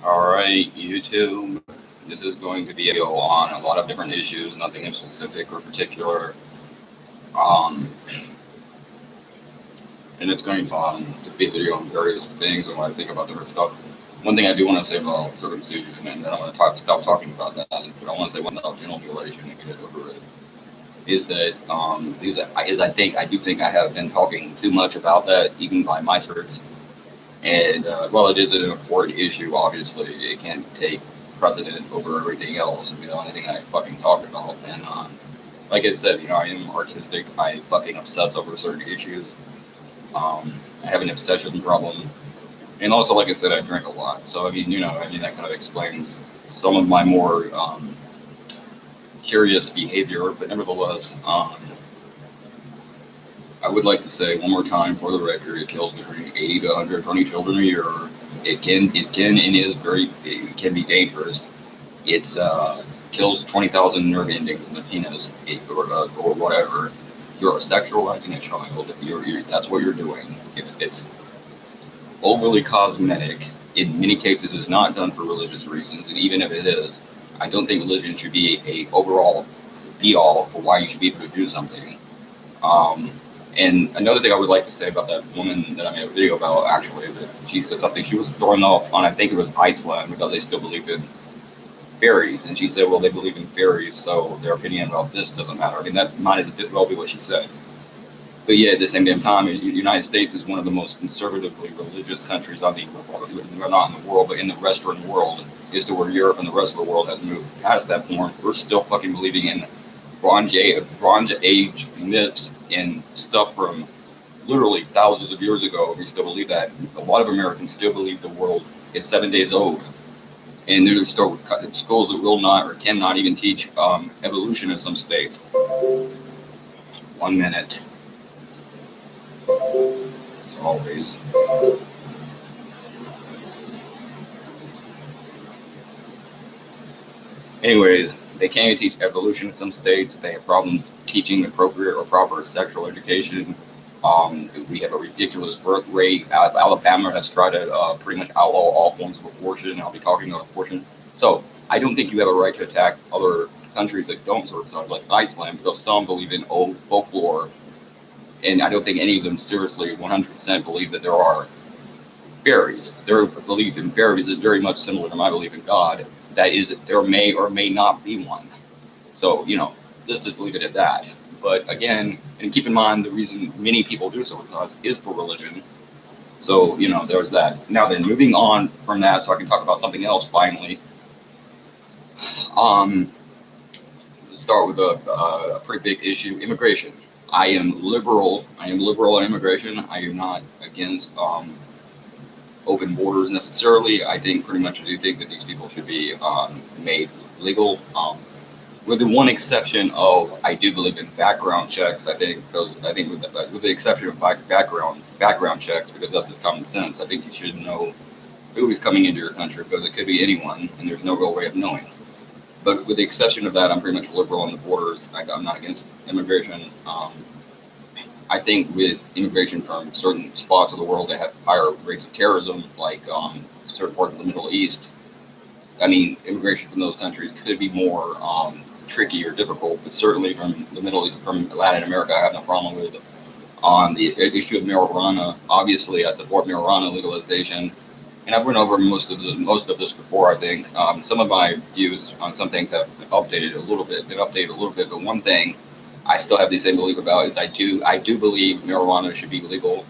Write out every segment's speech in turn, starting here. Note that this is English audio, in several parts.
Alright, YouTube. This is going to be a video on a lot of different issues, nothing in specific or particular. Um, and it's going to be a video on various things and what I think about different stuff. One thing I do want to say about circumcision, and then I'm going to stop talking about that, but I want to say one about general mutilation and get it over with, I do think I have been talking too much about that, even by my standards. And while it is an important issue, obviously, it can't take precedent over everything else. I mean, the only thing I fucking talk about. And like I said, I am artistic. I fucking obsess over certain issues. I have an obsession problem. And also, like I said, I drink a lot. So, that kind of explains some of my more curious behavior. But nevertheless, I would like to say one more time for the record, it kills between 80 to 120 children a year. It can be dangerous. It's kills 20,000 nerve endings in the penis or whatever. You're sexualizing a child. That's what you're doing. It's overly cosmetic. In many cases, it's not done for religious reasons, and even if it is, I don't think religion should be a overall be all for why you should be able to do something. And another thing I would like to say about that woman that I made a video about, actually, that she said something, she was throwing off on, I think it was Iceland, because they still believe in fairies. And she said, well, they believe in fairies, so their opinion about this doesn't matter. I mean, that might as well be what she said. But yeah, at the same damn time, the United States is one of the most conservatively religious countries on the world, not in the world, but in the Western world, is to where Europe and the rest of the world has moved past that point. We're still fucking believing in Bronze Age myths and stuff from literally thousands of years ago. We still believe that. A lot of Americans still believe the world is 7 days old. And there's still schools that will not or cannot even teach evolution in some states. 1 minute. Always. Anyways, they can't even teach evolution in some states. They have problems teaching appropriate or proper sexual education. We have a ridiculous birth rate. Alabama has tried to pretty much outlaw all forms of abortion. I'll be talking about abortion. So I don't think you have a right to attack other countries that don't circumcise, like Iceland, because some believe in old folklore. And I don't think any of them seriously 100% believe that there are fairies. Their belief in fairies is very much similar to my belief in God. That is, there may or may not be one. So, let's just leave it at that. But again, and keep in mind, the reason many people do circumcise is for religion. So, there's that. Now then, moving on from that, so I can talk about something else finally. Let's start with a pretty big issue, immigration. I am liberal on immigration. I am not against open borders necessarily. I think pretty much I do think that these people should be made legal. With the one exception of, I do believe in background checks. I think with the exception of background checks, because that's just common sense. I think you should know who is coming into your country, because it could be anyone, and there's no real way of knowing. But with the exception of that, I'm pretty much liberal on the borders. I'm not against immigration. I think with immigration from certain spots of the world that have higher rates of terrorism, like certain parts of the Middle East, I mean, immigration from those countries could be more tricky or difficult, but certainly from the Middle East, from Latin America, I have no problem with. On the issue of marijuana, obviously I support marijuana legalization, and I've went over most of this before. I think some of my views on some things have been updated a little bit, but one thing I still have the same belief about is I do believe marijuana should be legal.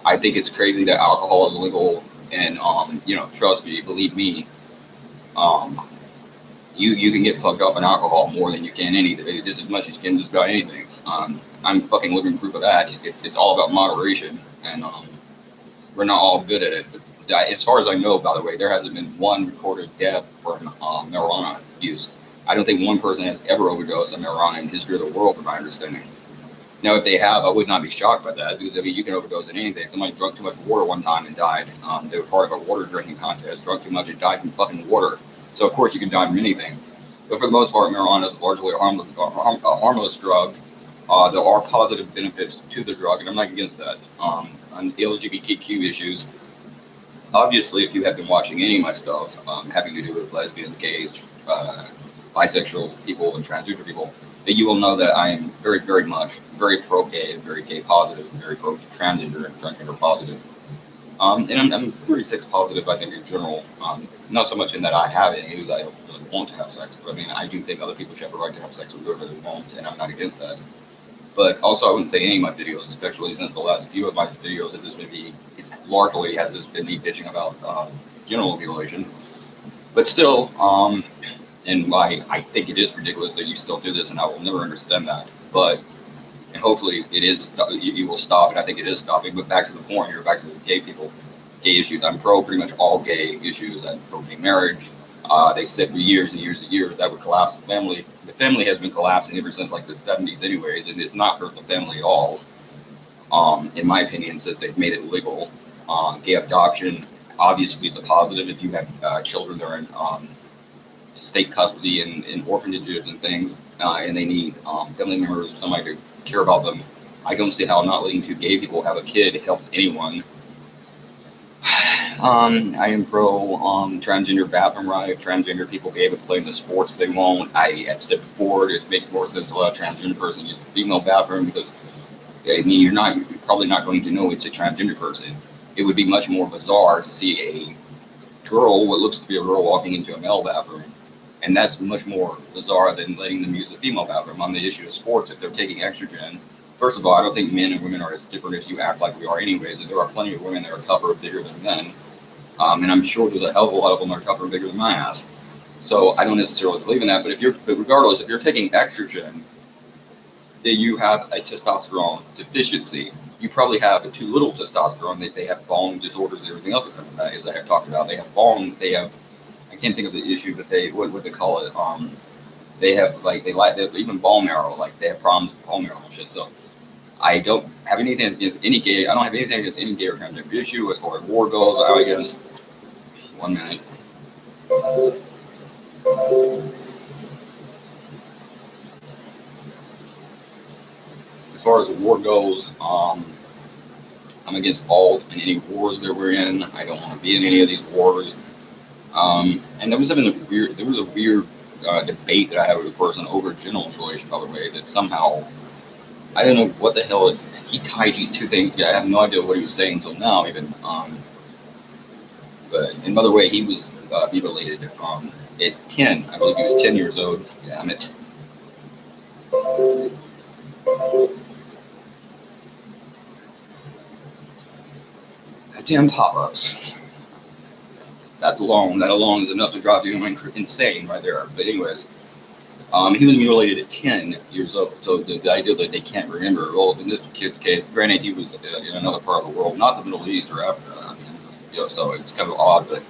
I think it's crazy that alcohol is legal, and trust me, believe me, you can get fucked up on alcohol more than you can anything, just as much as you can just about anything. I'm fucking living proof of that. It's all about moderation, and we're not all good at it. But as far as I know, by the way, there hasn't been one recorded death from marijuana use. I don't think one person has ever overdosed on marijuana in the history of the world, from my understanding. Now, if they have, I would not be shocked by that, because you can overdose on anything. Somebody drank too much water one time and died. They were part of a water drinking contest, drank too much and died from fucking water. So of course you can die from anything. But for the most part, marijuana is largely a harmless drug. There are positive benefits to the drug, and I'm not against that. On LGBTQ issues, Obviously, if you have been watching any of my stuff having to do with lesbians, gays, bisexual people, and transgender people, that you will know that I am very, very much very pro-gay, very gay positive, very pro-transgender and transgender positive. And I'm pretty sex positive, I think, in general. Not so much in that I have any, because I don't really want to have sex, but I mean, I do think other people should have a right to have sex with whoever they want, and I'm not against that. But also, I wouldn't say any of my videos, especially since the last few of my videos, is this maybe it's largely has this been me bitching about genital mutilation. But still, and why I think it is ridiculous that you still do this, and I will never understand that. But and hopefully it is you will stop, and I think it is stopping. But back to the point here, back to the gay people, gay issues. I'm pro pretty much all gay issues. I'm pro gay marriage. They said for years and years and years that would collapse the family. The family has been collapsing ever since like the 70s, anyways, and it's not hurt the family at all. In my opinion, since they've made it legal. Gay adoption obviously is a positive if you have children that are in state custody and in orphanages and things, and they need family members or somebody to care about them. I don't see how not letting two gay people have a kid helps anyone. I am pro transgender bathroom right. Transgender people be able to play in the sports they want. I have said before it makes more sense to let a transgender person use the female bathroom because I mean you're probably not going to know it's a transgender person. It would be much more bizarre to see a girl, what looks to be a girl, walking into a male bathroom, and that's much more bizarre than letting them use the female bathroom. On the issue of sports, if they're taking estrogen, first of all, I don't think men and women are as different as you act like we are, anyways. And there are plenty of women that are tougher and bigger than men. And I'm sure there's a hell of a lot of them that are tougher and bigger than my ass. So I don't necessarily believe in that. But regardless, if you're taking estrogen, then you have a testosterone deficiency. You probably have too little testosterone. They have bone disorders and everything else that comes with that, as I have talked about. They have bone. They have. I can't think of the issue, but they what they call it. They have even bone marrow. Like they have problems with bone marrow and shit. So I don't have anything against any gay. I don't have anything against any gay or transgender issue as far as war goes. I guess. 1 minute. As far as the war goes, I'm against all and any wars that we're in. I don't want to be in any of these wars. And there was a weird debate that I had with a person over genital mutilation, by the way, that somehow I don't know what the hell he tied these two things together. I have no idea what he was saying until now, even. But and by the way, he was mutilated at 10. I believe he was 10 years old. Damn it. Goddamn pop-ups. That alone is enough to drive you insane right there. But anyways, he was mutilated at 10 years old. So the idea that they can't remember, well, in this kid's case, granted he was in another part of the world, not the Middle East or Africa. I mean, so it's kind of odd, but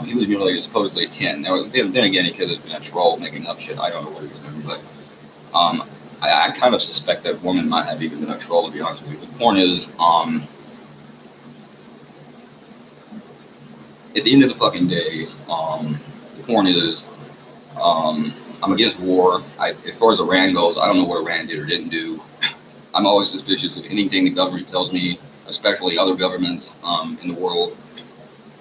he was mutilated supposedly at 10. Now, then again, he could have been a troll making up shit. I don't know what he was doing, but I kind of suspect that woman might have even been a troll, to be honest with you. The point is, at the end of the fucking day, the point is, I'm against war. As far as Iran goes, I don't know what Iran did or didn't do. I'm always suspicious of anything the government tells me, especially other governments in the world.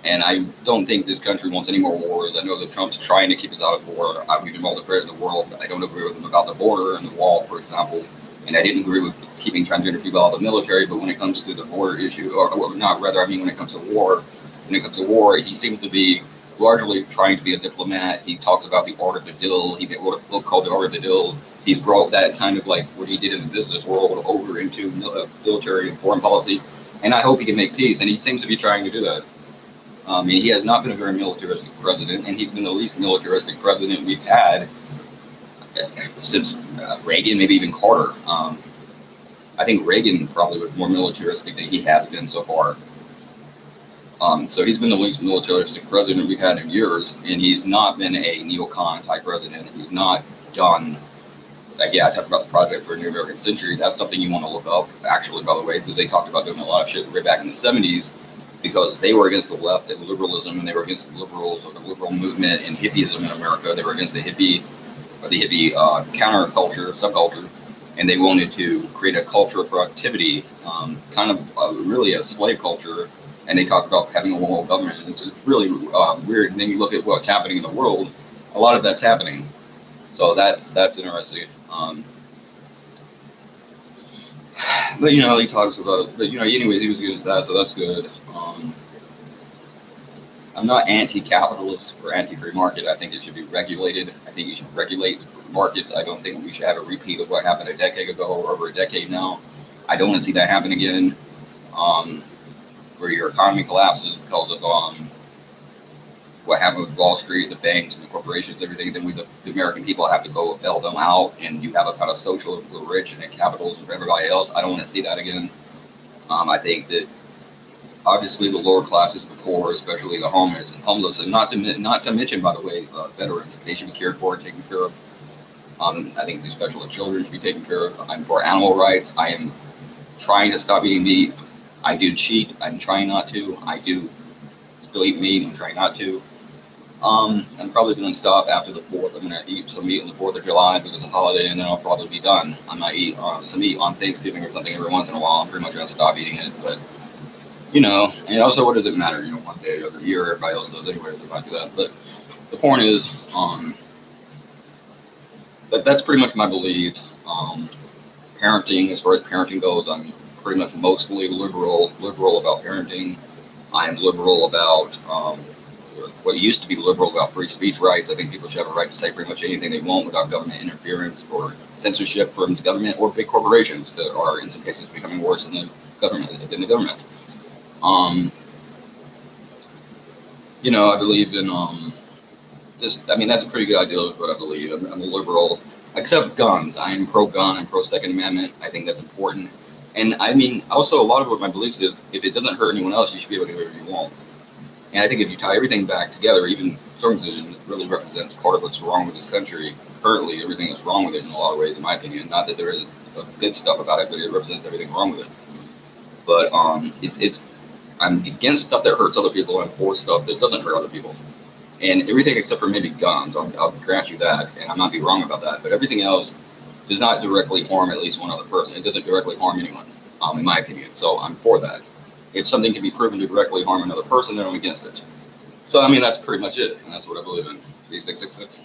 And I don't think this country wants any more wars. I know that Trump's trying to keep us out of war. I give him all the credit in the world. I don't agree with him about the border and the wall, for example. And I didn't agree with keeping transgender people out of the military. But when it comes to the border issue, or not, rather, I mean, when it comes to war, he seems to be largely trying to be a diplomat. He talks about the art of the deal. He wrote a book called The Art of the Deal. He's brought that kind of like what he did in the business world over into military and foreign policy. And I hope he can make peace. And he seems to be trying to do that. I mean, he has not been a very militaristic president, and he's been the least militaristic president we've had since Reagan, maybe even Carter. I think Reagan probably was more militaristic than he has been so far. So he's been the least militaristic president we've had in years, and he's not been a neocon type president. He's not done. I talked about the Project for a New American Century. That's something you want to look up, actually, by the way, because they talked about doing a lot of shit way back in the 70s. Because they were against the left and liberalism, and they were against the liberals or the liberal movement and hippieism in America. They were against the hippie counterculture, subculture, and they wanted to create a culture of productivity, kind of really a slave culture, and they talk about having a world government. And it's really weird. And then you look at what's happening in the world. A lot of that's happening. So that's interesting. But he talks about. But anyways, he was against that, so that's good. I'm not anti-capitalist or anti-free market. I think it should be regulated. I think you should regulate the markets. I don't think we should have a repeat of what happened a decade ago or over a decade now. I don't want to see that happen again, where your economy collapses because of what happened with Wall Street, the banks, and the corporations, everything. Then the American people have to go bail them out, and you have a kind of socialism for the rich and then capitalism for everybody else. I don't want to see that again. I think that obviously the lower classes, the poor, especially the homeless, and not to mention, by the way, veterans. They should be cared for and taken care of. I think especially children should be taken care of. I'm for animal rights. I am trying to stop eating meat. I do cheat. I'm trying not to. I do still eat meat. I'm trying not to. I'm probably going to stop after the 4th. I'm going to eat some meat on the 4th of July because it's a holiday, and then I'll probably be done. I might eat some meat on Thanksgiving or something every once in a while. I'm pretty much going to stop eating it, but and also, what does it matter? One day of the year, everybody else does anyways if I do that. But the point is, that's pretty much my beliefs. Parenting, as far as parenting goes, I'm pretty much mostly liberal about parenting. I am liberal about what used to be liberal about free speech rights. I think people should have a right to say pretty much anything they want without government interference or censorship from the government or big corporations that are, in some cases, becoming worse than the government. I believe in that's a pretty good idea of what I believe. I'm a liberal, except guns. I am pro-gun. I'm pro-Second Amendment. I think that's important. And also a lot of what my beliefs is, if it doesn't hurt anyone else, you should be able to do whatever you want. And I think if you tie everything back together, even circumcision really represents part of what's wrong with this country. Currently, everything that's wrong with it in a lot of ways, in my opinion. Not that there isn't good stuff about it, but it represents everything wrong with it. But I'm against stuff that hurts other people and for stuff that doesn't hurt other people. And everything except for maybe guns, I'll grant you that, and I might be wrong about that. But everything else does not directly harm at least one other person. It doesn't directly harm anyone, in my opinion. So I'm for that. If something can be proven to directly harm another person, then I'm against it. So that's pretty much it, and that's what I believe in. B666.